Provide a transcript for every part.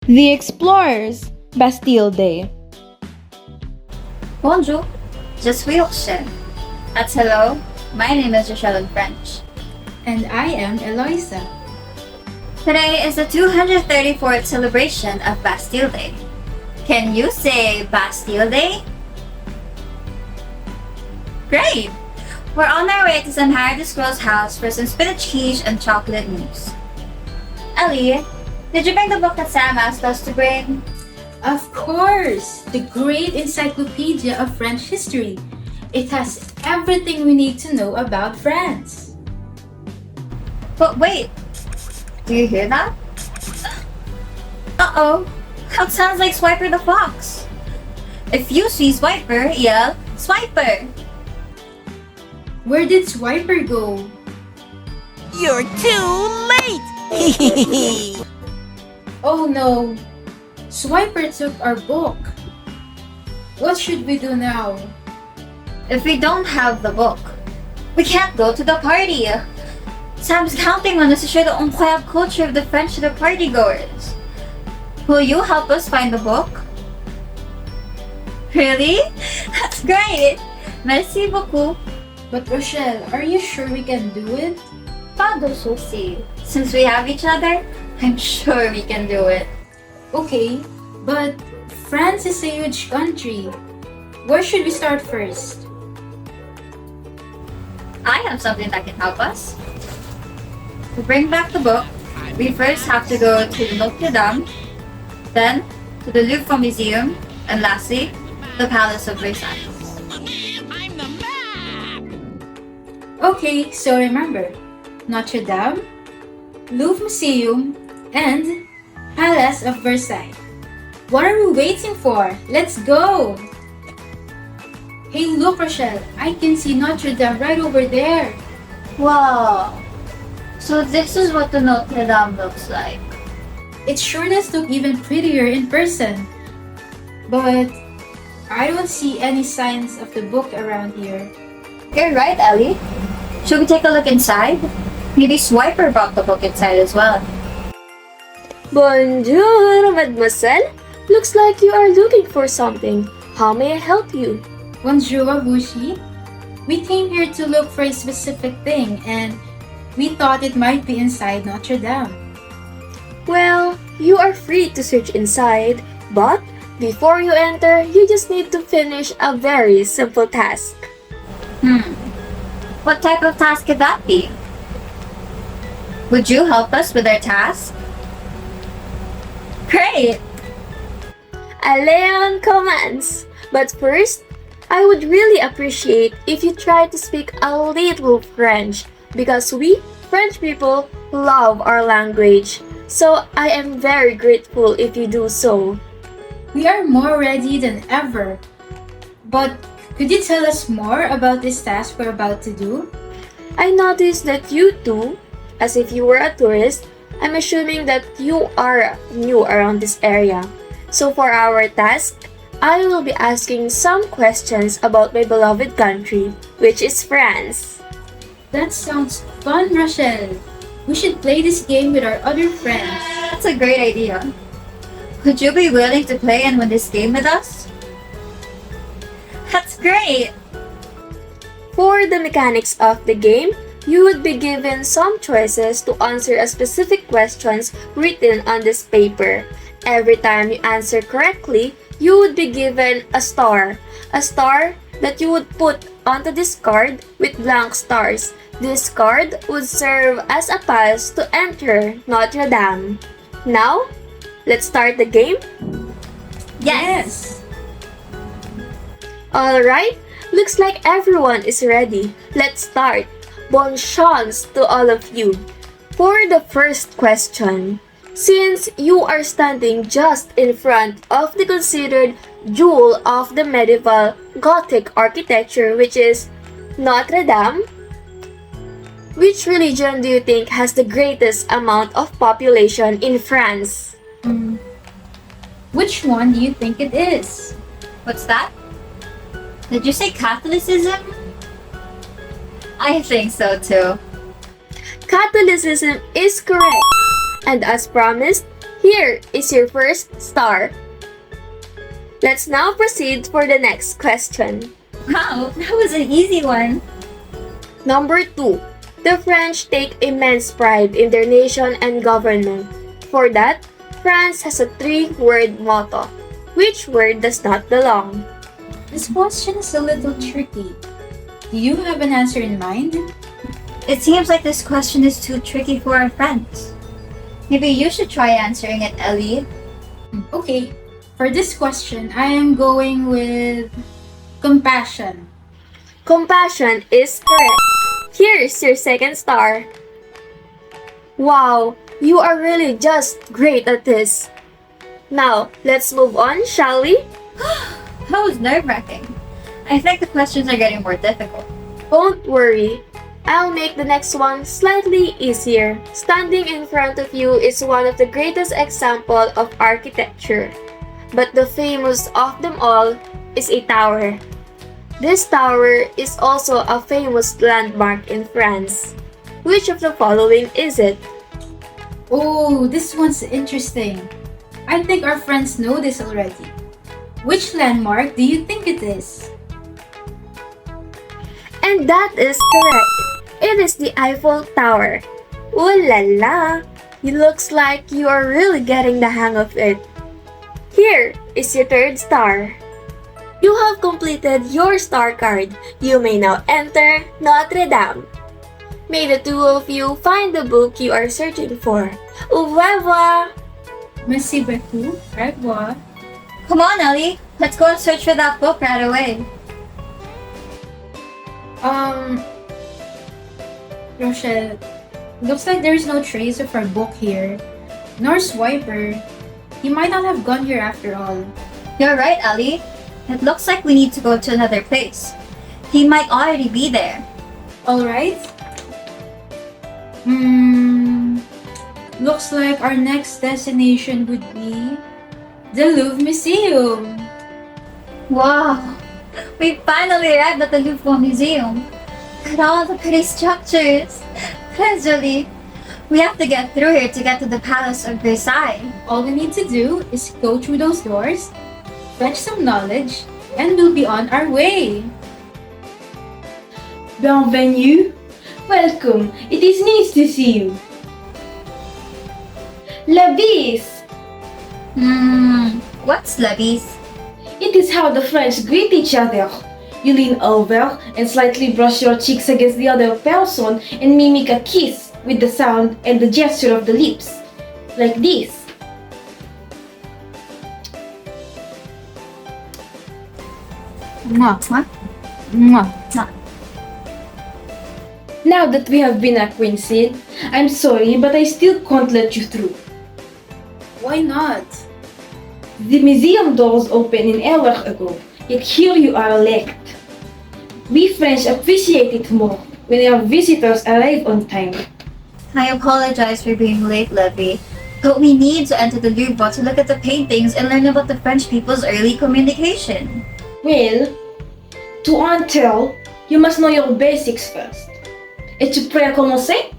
The Explorers, Bastille Day. Bonjour, je suis Rochelle. That's hello, my name is Rochelle in French. And I am Elloisa. Today is the 234th celebration of Bastille Day. Can you say Bastille Day? Great! We're on our way to Samharah the Squirrel's house for some spinach quiche and chocolate mousse. Ellie, did you bring the book that Sam asked us to bring? Of course! The great encyclopedia of French history. It has everything we need to know about France. But wait, do you hear that? Uh-oh, that sounds like Swiper the Fox. If you see Swiper, yell, Swiper! Where did Swiper go? You're too late! Oh no! Swiper took our book. What should we do now? If we don't have the book, we can't go to the party. Sam's counting on us to show the incroyable culture of the French to the partygoers. Will you help us find the book? Really? That's great! Merci beaucoup. But Rochelle, are you sure we can do it? Pas de souci. Since we have each other, I'm sure we can do it. Okay, but France is a huge country. Where should we start first? I have something that can help us. To bring back the book, we first have to go to the Notre-Dame, then to the Louvre Museum, and lastly, the Palace of Versailles. I'm the man! Okay, so remember, Notre-Dame, Louvre Museum, and Palace of Versailles. What are we waiting for? Let's go! Hey, look, Rochelle, I can see Notre-Dame right over there. Wow! So this is what the Notre-Dame looks like. It sure does look even prettier in person. But I don't see any signs of the book around here. You're right, Ellie. Should we take a look inside? Maybe Swiper brought the book inside as well. Bonjour, mademoiselle. Looks like you are looking for something. How may I help you? Bonjour, Bushi. We came here to look for a specific thing and we thought it might be inside Notre-Dame. Well, you are free to search inside, but before you enter, you just need to finish a very simple task. What type of task could that be? Would you help us with our task? Great! Leon commands. But first, I would really appreciate if you try to speak a little French because we, French people, love our language. So I am very grateful if you do so. We are more ready than ever. But could you tell us more about this task we're about to do? I noticed that you too, as if you were a tourist, I'm assuming that you are new around this area. So for our task, I will be asking some questions about my beloved country, which is France. That sounds fun, Rochelle. We should play this game with our other friends. That's a great idea. Would you be willing to play and win this game with us? That's great! For the mechanics of the game, you would be given some choices to answer a specific questions written on this paper. Every time you answer correctly, you would be given a star that you would put onto this card with blank stars. This card would serve as a pass to enter Notre-Dame. Now, let's start the game. Yes! Alright, looks like everyone is ready. Let's start. Bon chance to all of you. For the first question, since you are standing just in front of the considered jewel of the medieval Gothic architecture, which is Notre-Dame, which religion do you think has the greatest amount of population in France? Which one do you think it is? What's that? Did you say Catholicism? I think so too. Catholicism is correct. And as promised, Here is your first star. Let's now proceed for the next question. Wow, that was an easy one. Number 2. The French take immense pride in their nation and government. For that, France has a 3-word motto. Which word does not belong? This question is a little tricky. Do you have an answer in mind? It seems like this question is too tricky for our friends. Maybe you should try answering it, Ellie. Okay, for this question, I am going with compassion. Compassion is correct. Here's your second star. Wow, you are really just great at this. Now, let's move on, shall we? That was nerve-wracking. I think the questions are getting more difficult. Don't worry. I'll make the next one slightly easier. Standing in front of you is one of the greatest examples of architecture. But the famous of them all is a tower. This tower is also a famous landmark in France. Which of the following is it? Oh, this one's interesting. I think our friends know this already. Which landmark do you think it is? And that is correct. It is the Eiffel Tower. Ooh la la! It looks like you are really getting the hang of it. Here is your third star. You have completed your star card. You may now enter Notre-Dame. May the two of you find the book you are searching for. Au revoir! Merci beaucoup. Au revoir. Come on, Ellie. Let's go and search for that book right away. Rochelle, looks like there is no trace of our book here. Nor Swiper. He might not have gone here after all. You're right, Ellie. It looks like we need to go to another place. He might already be there. Alright. Looks like our next destination would be the Louvre Museum. Wow! We finally arrived at the Louvre Museum. Look at all the pretty structures. Pleasantly. We have to get through here to get to the Palace of Versailles. All we need to do is go through those doors, fetch some knowledge, and we'll be on our way. Bienvenue. Welcome. It is nice to see you. Levie. What's Levies? It is how the French greet each other. You lean over and slightly brush your cheeks against the other person and mimic a kiss with the sound and the gesture of the lips. Like this. Mwah. What? Mwah. Now that we have been acquainted, I'm sorry, but I still can't let you through. Why not? The museum doors opened an hour ago, yet here you are late. We French appreciate it more when our visitors arrive on time. I apologize for being late, Levie. But we need to enter the Louvre to look at the paintings and learn about the French people's early communication. Well, to enter, you must know your basics first. Es-tu prêt à commencer?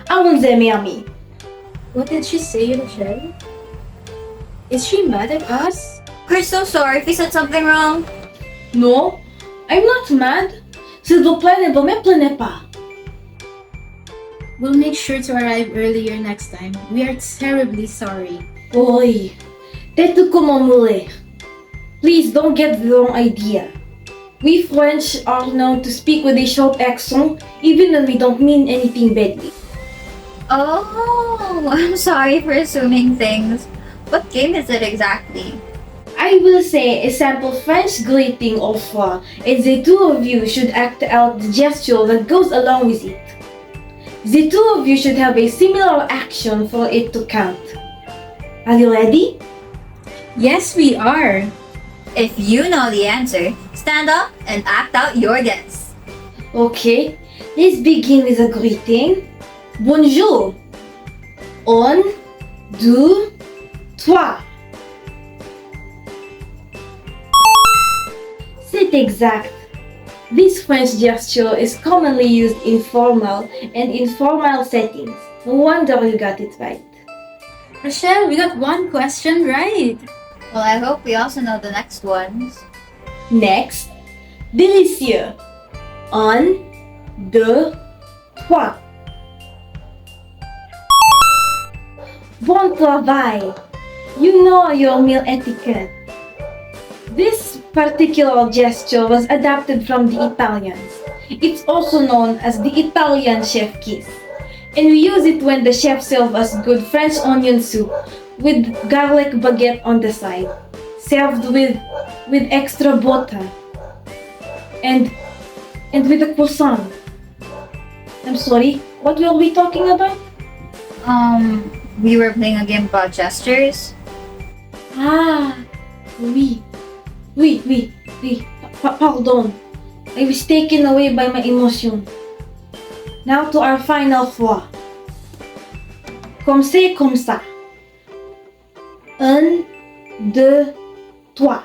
Allons-y, mes amis. What did she say, Rochelle? Is she mad at us? We're so sorry if we said something wrong. No, I'm not mad. S'il vous plaît, ne vous méprenez pas. We'll make sure to arrive earlier next time. We are terribly sorry. Oui, tête comme un mulet. Please don't get the wrong idea. We French are known to speak with a sharp accent, even when we don't mean anything badly. Oh, I'm sorry for assuming things. What game is it exactly? I will say a sample French greeting au revoir, and the two of you should act out the gesture that goes along with it. The two of you should have a similar action for it to count. Are you ready? Yes, we are. If you know the answer, stand up and act out your guess. Okay, let's begin with a greeting. Bonjour. Un, deux, trois. C'est exact. This French gesture is commonly used in formal and informal settings. No wonder you got it right. Rochelle, we got one question right. Well, I hope we also know the next ones. Next, délicieux. Un, deux, trois. Bon travail. You know your meal etiquette. This particular gesture was adapted from the Italians. It's also known as the Italian chef kiss. And we use it when the chef serves us good French onion soup with garlic baguette on the side, served with extra butter and with a croissant. I'm sorry, what were we talking about? We were playing a game about gestures. Ah, oui. Pardon. I was taken away by my emotion. Now to our final fois. Comme c'est comme ça. Un, deux, trois.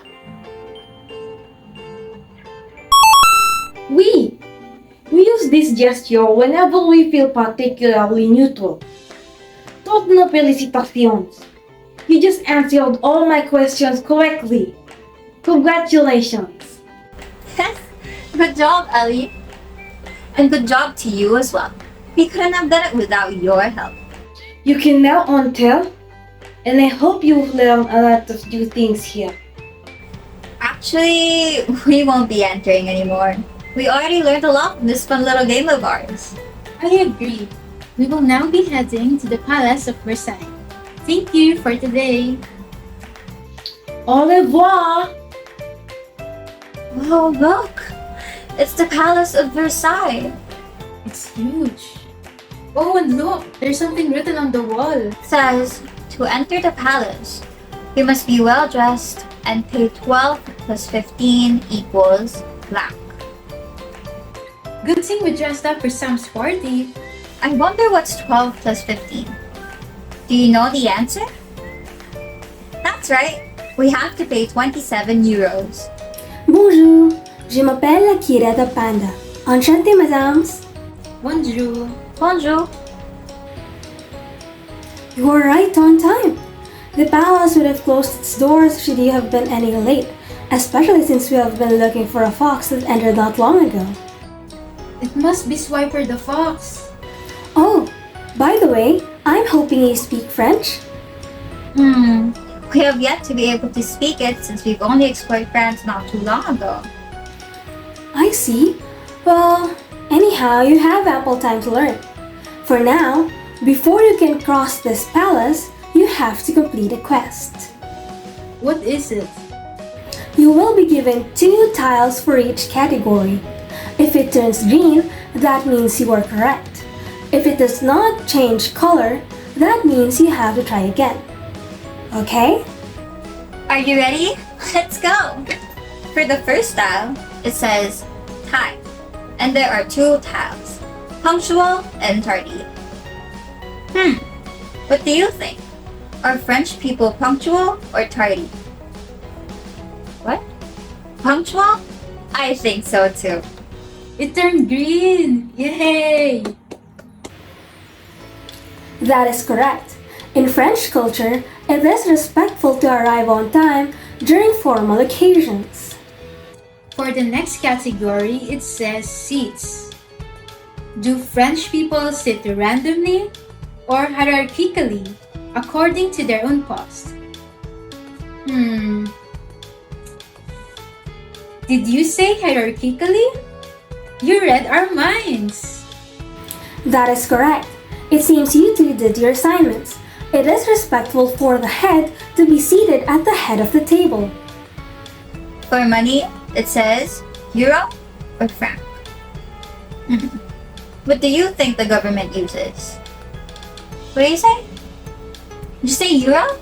Oui. We use this gesture whenever we feel particularly neutral. Toutes nos félicitations. You just answered all my questions correctly. Congratulations. Good job, Ellie. And good job to you as well. We couldn't have done it without your help. You can now untell, and I hope you've learned a lot of new things here. Actually, we won't be entering anymore. We already learned a lot from this fun little game of ours. I agree. We will now be heading to the Palace of Versailles. Thank you for today. Au revoir! Oh, look! It's the Palace of Versailles. It's huge. Oh, and look, there's something written on the wall. It says, to enter the palace, you must be well dressed and pay 12 plus 15 equals black. Good thing we dressed up for Sam's party. I wonder what's 12 plus 15. Do you know the answer? That's right. We have to pay 27 euros. Bonjour, je m'appelle Akira the Panda. Enchantée, mesdames. Bonjour. Bonjour. You were right on time. The palace would have closed its doors should you have been any late, especially since we have been looking for a fox that entered not long ago. It must be Swiper the Fox. Oh, by the way, I'm hoping you speak French. We have yet to be able to speak it since we've only explored France not too long ago. I see. Well, anyhow, you have ample time to learn. For now, before you can cross this palace, you have to complete a quest. What is it? You will be given 2 tiles for each category. If it turns green, that means you are correct. If it does not change color, that means you have to try again. Okay? Are you ready? Let's go! For the first tile, it says tie. And there are 2 tiles, punctual and tardy. What do you think? Are French people punctual or tardy? What? Punctual? I think so too. It turned green. Yay! That is correct. In French culture, it is respectful to arrive on time during formal occasions. For the next category, it says seats. Do French people sit randomly or hierarchically according to their own post? Did you say hierarchically? You read our minds. That is correct. It seems you two did your assignments. It is respectful for the head to be seated at the head of the table. For money, it says euro or franc. What do you think the government uses? What do you say? Did you say euro?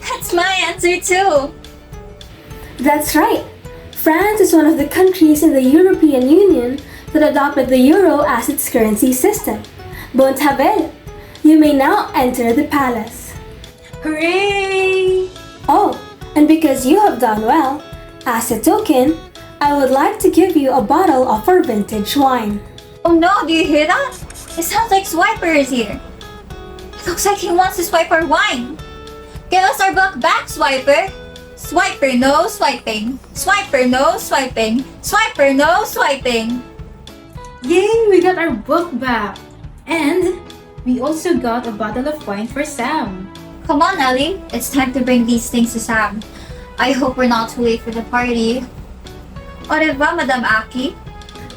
That's my answer too. That's right. France is one of the countries in the European Union that adopted the euro as its currency system. Bon travail! You may now enter the palace. Hooray! Oh, and because you have done well, as a token, I would like to give you a bottle of our vintage wine. Oh no, do you hear that? It sounds like Swiper is here. It looks like he wants to swipe our wine. Give us our book back, Swiper! Swiper, no swiping! Swiper, no swiping! Swiper, no swiping! Yay, we got our book back! And we also got a bottle of wine for Sam. Come on, Ellie. It's time to bring these things to Sam. I hope we're not too late for the party. Au revoir, Madame Aki.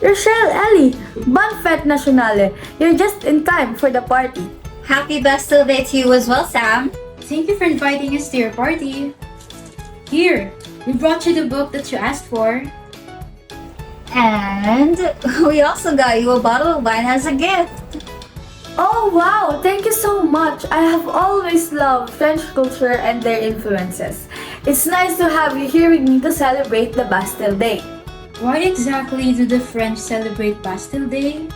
Rochelle, Ellie, bonne fête nationale. You're just in time for the party. Happy Bastille Day to you as well, Sam. Thank you for inviting us to your party. Here, we brought you the book that you asked for. And we also got you a bottle of wine as a gift. Oh wow, thank you so much. I have always loved French culture and their influences. It's nice to have you here with me to celebrate the Bastille Day. Why exactly do the French celebrate Bastille Day?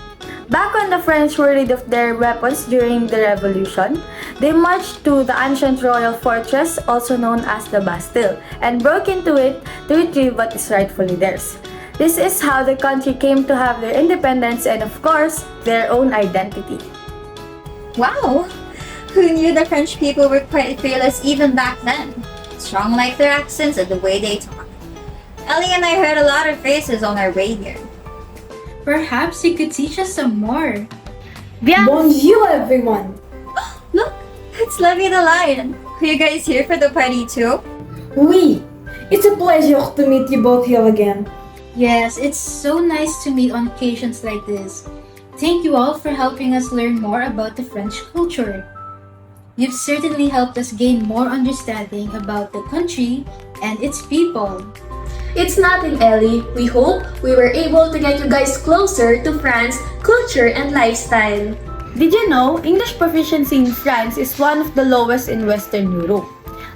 Back when the French were rid of their weapons during the Revolution, they marched to the ancient royal fortress, also known as the Bastille, and broke into it to retrieve what is rightfully theirs. This is how the country came to have their independence and, of course, their own identity. Wow! Who knew the French people were quite fearless even back then? Strong like their accents and the way they talk. Ellie and I heard a lot of phrases on our way here. Perhaps you could teach us some more. Bonjour, everyone. Look! It's Levie the lion. Are you guys here for the party too? Oui, it's a pleasure to meet you both here again. Yes, it's so nice to meet on occasions like this. Thank you all for helping us learn more about the French culture. You've certainly helped us gain more understanding about the country and its people. It's nothing, Ellie. We hope we were able to get you guys closer to France culture and lifestyle. Did you know English proficiency in France is one of the lowest in Western Europe?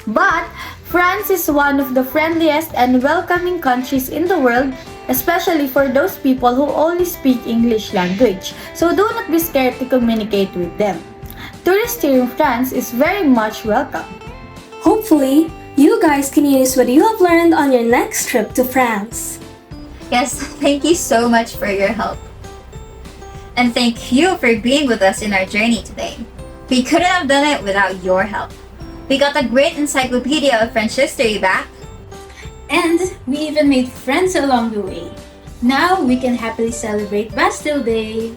But France is one of the friendliest and welcoming countries in the world, especially for those people who only speak English language. So do not be scared to communicate with them. Tourists here in France is very much welcome. Hopefully, you guys can use what you have learned on your next trip to France. Yes, thank you so much for your help. And thank you for being with us in our journey today. We couldn't have done it without your help. We got a great encyclopedia of French history back. And we even made friends along the way. Now we can happily celebrate Bastille Day.